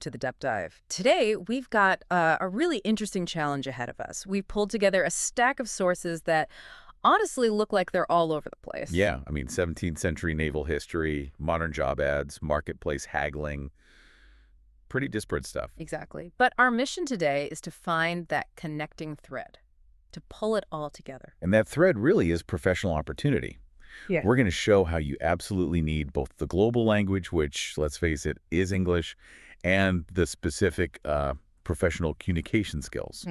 to the depth dive. Today, we've got a really interesting challenge ahead of us. We've pulled together a stack of sources that honestly look like they're all over the place. Yeah, I mean, 17th century naval history, modern job ads, marketplace haggling, pretty disparate stuff. Exactly. But our mission today is to find that connecting thread, to pull it all together. And that thread really is professional opportunity. Yeah. We're going to show how you absolutely need both the global language, which, let's face it, is English, and the specific professional communication skills.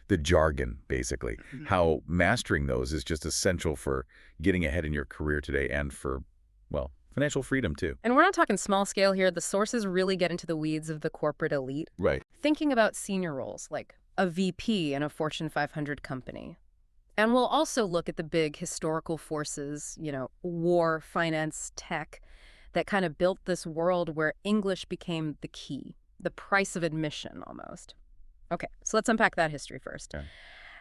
The jargon, basically. How mastering those is just essential for getting ahead in your career today and for, well, financial freedom, too. And we're not talking small scale here. The sources really get into the weeds of the corporate elite. Right. Thinking about senior roles, like a VP in a Fortune 500 company. And we'll also look at the big historical forces, war, finance, tech, that kind of built this world where English became the key, the price of admission almost. Okay, so let's unpack that history first. Okay.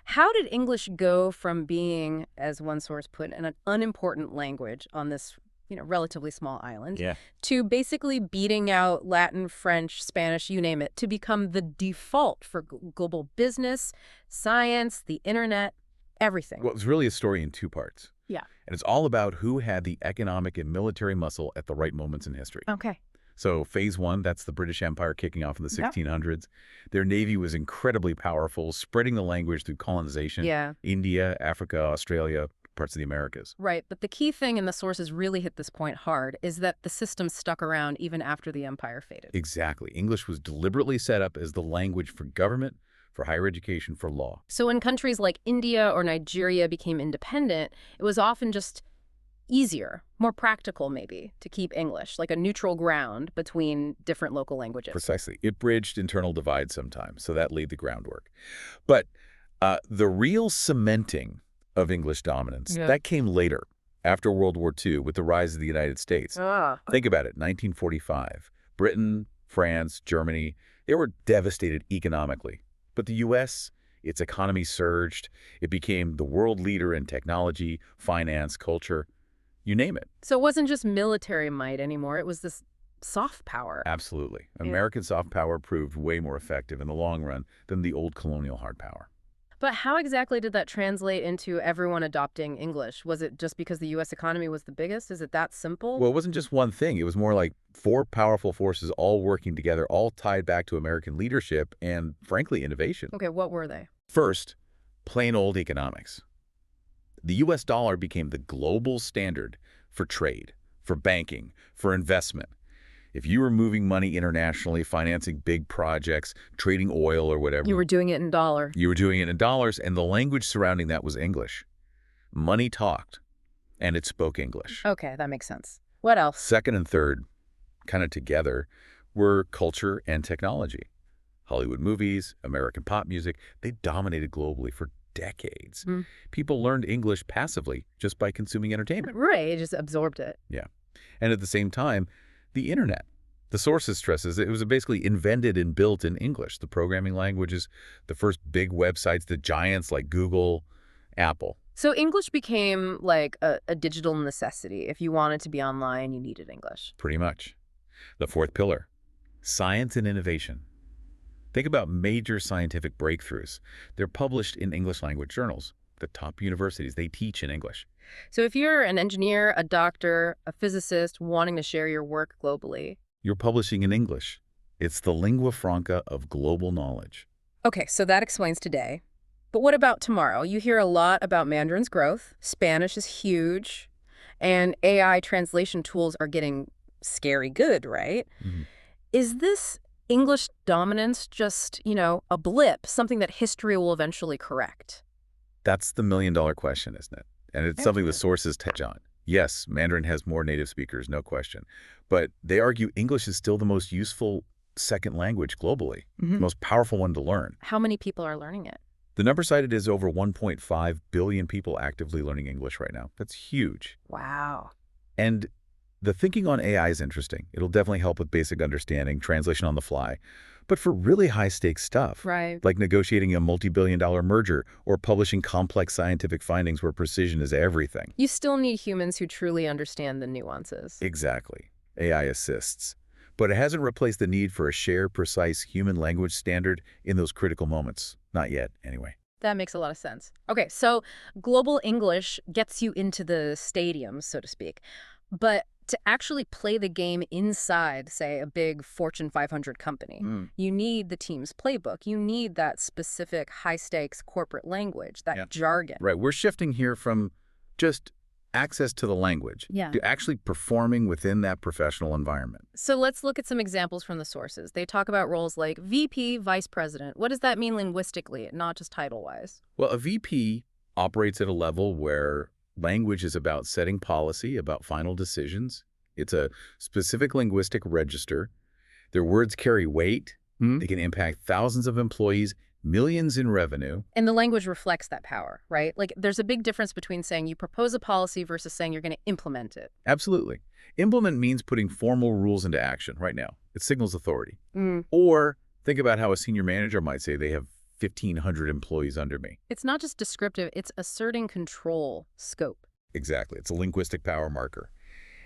How did English go from being, as one source put, an unimportant language on this, relatively small island, to basically beating out Latin, French, Spanish, you name it, to become the default for global business, science, the internet, everything? Well, it's really a story in two parts. Yeah. And it's all about who had the economic and military muscle at the right moments in history. Okay. So phase one, that's the British Empire kicking off in the 1600s. Their navy was incredibly powerful, spreading the language through colonization. Yeah. India, Africa, Australia, parts of the Americas. Right. But the key thing, and the sources really hit this point hard, is that the system stuck around even after the empire faded. Exactly. English was deliberately set up as the language for government, for higher education, for law. So when countries like India or Nigeria became independent, it was often just easier, more practical maybe, to keep English, like a neutral ground between different local languages. Precisely. It bridged internal divides sometimes, so that laid the groundwork. But the real cementing of English dominance, that came later, after World War II, with the rise of the United States. Think about it, 1945. Britain, France, Germany, they were devastated economically. But the U.S., its economy surged. It became the world leader in technology, finance, culture. You name it. So it wasn't just military might anymore. It was this soft power. Absolutely. American soft power proved way more effective in the long run than the old colonial hard power. But how exactly did that translate into everyone adopting English? Was it just because the U.S. economy was the biggest? Is it that simple? Well, it wasn't just one thing. It was more like four powerful forces all working together, all tied back to American leadership and, frankly, innovation. Okay, what were they? First, plain old economics. The U.S. dollar became the global standard for trade, for banking, for investment. If you were moving money internationally, financing big projects, trading oil or whatever. You were doing it in dollar. You were doing it in dollars, and the language surrounding that was English. Money talked, and it spoke English. Okay, that makes sense. What else? Second and third, kind of together, were culture and technology. Hollywood movies, American pop music, they dominated globally for decades. People learned English passively just by consuming entertainment. Right, just absorbed it. Yeah. And at the same time, the internet. The sources stresses it was basically invented and built in English. The programming languages, the first big websites, the giants like Google, Apple. So English became like a digital necessity. If you wanted to be online, you needed English. Pretty much. The fourth pillar, science and innovation. Think about major scientific breakthroughs. They're published in English language journals. The top universities, they teach in English. So if you're an engineer, a doctor, a physicist wanting to share your work globally, you're publishing in English. It's the lingua franca of global knowledge. Okay, so that explains today. But what about tomorrow? You hear a lot about Mandarin's growth. Spanish is huge. And AI translation tools are getting scary good, right? Is this English dominance just, a blip, something that history will eventually correct? That's the million-dollar question, isn't it? And it's something the sources touch on. Yes, Mandarin has more native speakers, no question. But they argue English is still the most useful second language globally, the most powerful one to learn. How many people are learning it? The number cited is over 1.5 billion people actively learning English right now. That's huge. Wow. And the thinking on AI is interesting. It'll definitely help with basic understanding, translation on the fly. But for really high-stakes stuff, right, like negotiating a multi-billion-dollar merger or publishing complex scientific findings where precision is everything. You still need humans who truly understand the nuances. Exactly. AI assists. but it hasn't replaced the need for a shared, precise human language standard in those critical moments. Not yet, anyway. That makes a lot of sense. Okay, so global English gets you into the stadiums, so to speak. But to actually play the game inside, say, a big Fortune 500 company, you need the team's playbook. You need that specific high-stakes corporate language, that jargon. Right. We're shifting here from just access to the language to actually performing within that professional environment. So let's look at some examples from the sources. They talk about roles like VP, Vice President. What does that mean linguistically, not just title-wise? Well, a VP operates at a level where language is about setting policy, about final decisions. It's a specific linguistic register. Their words carry weight. They can impact thousands of employees, millions in revenue. And the language reflects that power, right? Like, there's a big difference between saying you propose a policy versus saying you're going to implement it. Absolutely. Implement means putting formal rules into action right now. It signals authority. Or think about how a senior manager might say they have 1,500 employees under me. It's not just descriptive, it's asserting control, scope. Exactly. It's a linguistic power marker.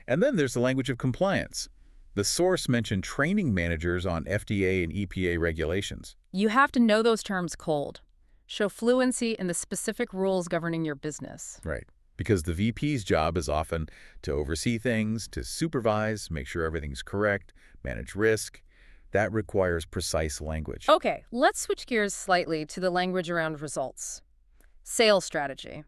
And then there's the language of compliance. The source mentioned training managers on FDA and EPA regulations. You have to know those terms cold. Show fluency in the specific rules governing your business. Right. Because the VP's job is often to oversee things, to supervise, make sure everything's correct, manage risk. That requires precise language. Okay, let's switch gears slightly to the language around results. Sales strategy.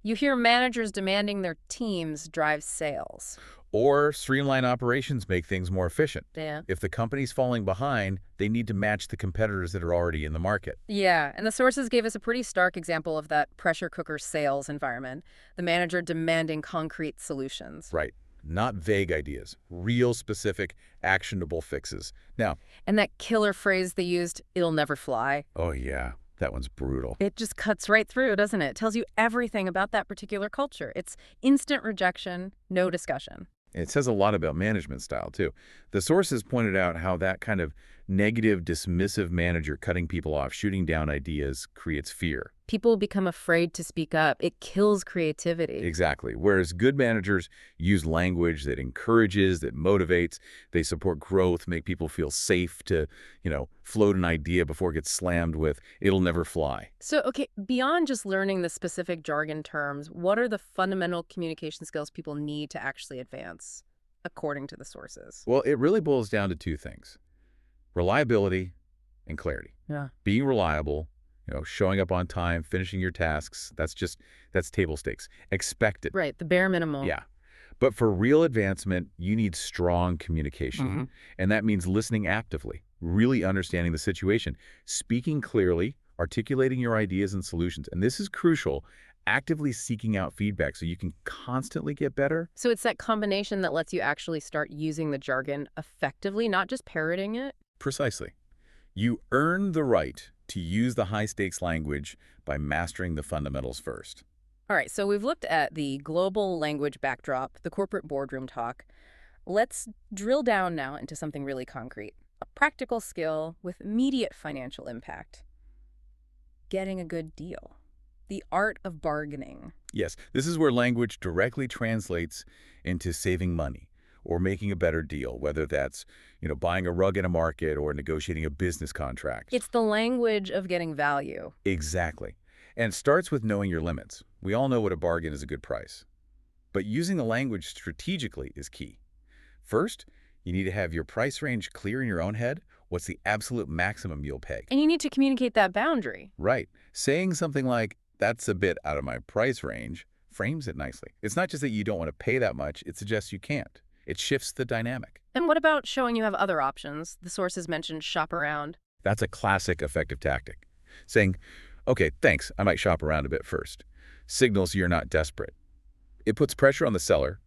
You hear managers demanding their teams drive sales. Or streamline operations, make things more efficient. Yeah. If the company's falling behind, they need to match the competitors that are already in the market. Yeah, and the sources gave us a pretty stark example of that pressure cooker sales environment, the manager demanding concrete solutions. Right. Not vague ideas, real specific, actionable fixes. Now, and that killer phrase they used, "it'll never fly." Oh yeah, that one's brutal. It just cuts right through, doesn't it? It tells you everything about that particular culture. It's instant rejection, no discussion. It says a lot about management style, too. The sources pointed out how that kind of negative, dismissive manager cutting people off, shooting down ideas, creates fear. People become afraid to speak up. It kills creativity. Exactly. Whereas good managers use language that encourages, that motivates, they support growth, make people feel safe to, float an idea before it gets slammed with, "it'll never fly." So, okay, beyond just learning the specific jargon terms, what are the fundamental communication skills people need to actually advance, according to the sources? Well, it really boils down to two things: reliability and clarity. Yeah. Being reliable, showing up on time, finishing your tasks, that's table stakes. Expected. Right, the bare minimum. Yeah. But for real advancement, you need strong communication. And that means listening actively, really understanding the situation, speaking clearly, articulating your ideas and solutions. And this is crucial, actively seeking out feedback so you can constantly get better. So it's that combination that lets you actually start using the jargon effectively, not just parroting it? Precisely. You earn the right to use the high-stakes language by mastering the fundamentals first. All right, so we've looked at the global language backdrop, the corporate boardroom talk. Let's drill down now into something really concrete, a practical skill with immediate financial impact. Getting a good deal. The art of bargaining. Yes, this is where language directly translates into saving money or making a better deal, whether that's, buying a rug in a market or negotiating a business contract. It's the language of getting value. Exactly. And it starts with knowing your limits. We all know what a bargain is a good price. But using the language strategically is key. First, you need to have your price range clear in your own head. What's the absolute maximum you'll pay? And you need to communicate that boundary. Right. Saying something like, "that's a bit out of my price range," frames it nicely. It's not just that you don't want to pay that much, it suggests you can't. It shifts the dynamic. And what about showing you have other options? The sources mentioned shop around. That's a classic effective tactic. Saying, "okay, thanks, I might shop around a bit first," signals you're not desperate. It puts pressure on the seller.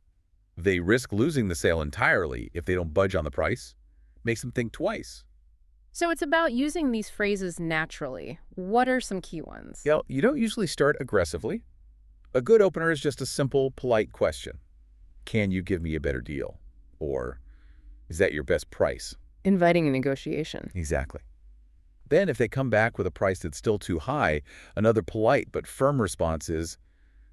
They risk losing the sale entirely if they don't budge on the price. Makes them think twice. So it's about using these phrases naturally. What are some key ones? You don't usually start aggressively. A good opener is just a simple, polite question. "Can you give me a better deal?" Or, "Is that your best price?" Inviting a negotiation. Exactly. Then if they come back with a price that's still too high, another polite but firm response is,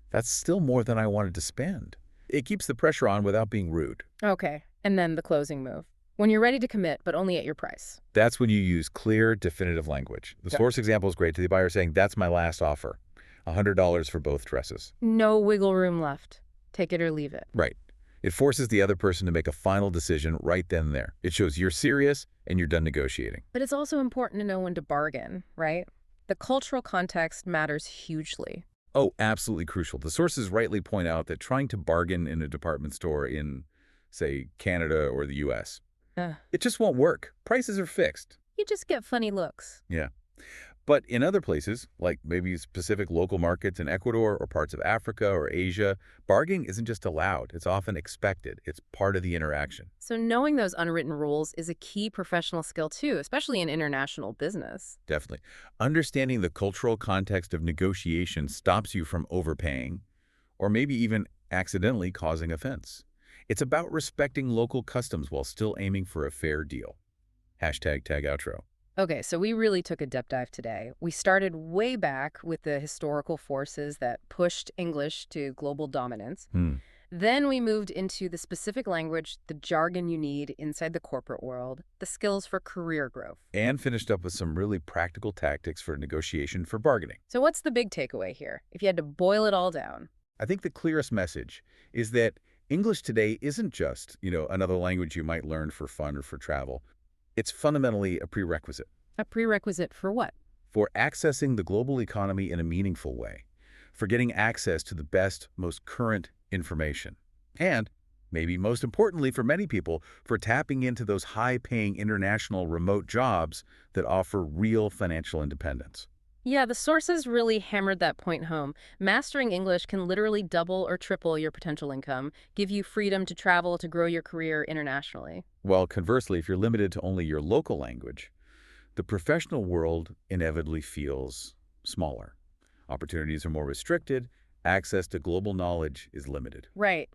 "that's still more than I wanted to spend." It keeps the pressure on without being rude. Okay, and then the closing move. When you're ready to commit, but only at your price. That's when you use clear, definitive language. The source example is great to the buyer saying, that's my last offer. $100 for both dresses. No wiggle room left. Take it or leave it. Right. It forces the other person to make a final decision right then and there. It shows you're serious and you're done negotiating. But it's also important to know when to bargain, right? The cultural context matters hugely. Oh, absolutely crucial. The sources rightly point out that trying to bargain in a department store in, say, Canada or the U.S., it just won't work. Prices are fixed. You just get funny looks. Yeah. But in other places, like maybe specific local markets in Ecuador or parts of Africa or Asia, bargaining isn't just allowed. It's often expected. It's part of the interaction. So knowing those unwritten rules is a key professional skill too, especially in international business. Definitely. Understanding the cultural context of negotiation stops you from overpaying or maybe even accidentally causing offense. It's about respecting local customs while still aiming for a fair deal. #tagoutro. Okay, so we really took a deep dive today. We started way back with the historical forces that pushed English to global dominance. Then we moved into the specific language, the jargon you need inside the corporate world, the skills for career growth. And finished up with some really practical tactics for negotiation for bargaining. So what's the big takeaway here, if you had to boil it all down? I think the clearest message is that English today isn't just, another language you might learn for fun or for travel. It's fundamentally a prerequisite. A prerequisite for what? For accessing the global economy in a meaningful way, for getting access to the best, most current information, and, maybe most importantly for many people, for tapping into those high-paying international remote jobs that offer real financial independence. Yeah, the sources really hammered that point home. Mastering English can literally double or triple your potential income, give you freedom to travel, to grow your career internationally. While conversely, if you're limited to only your local language, the professional world inevitably feels smaller. Opportunities are more restricted, access to global knowledge is limited. Right.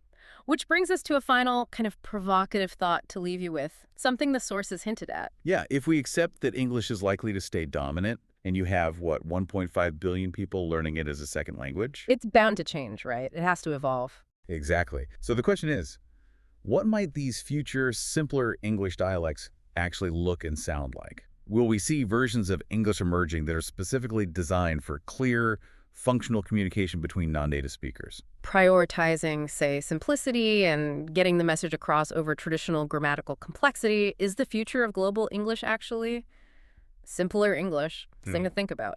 Which brings us to a final kind of provocative thought to leave you with, something the sources hinted at. Yeah, if we accept that English is likely to stay dominant, and you have, 1.5 billion people learning it as a second language? It's bound to change, right? It has to evolve. Exactly. So the question is, what might these future, simpler English dialects actually look and sound like? Will we see versions of English emerging that are specifically designed for clear, functional communication between non-native speakers? Prioritizing, say, simplicity and getting the message across over traditional grammatical complexity is the future of global English, actually. Simpler English. Thing to think about.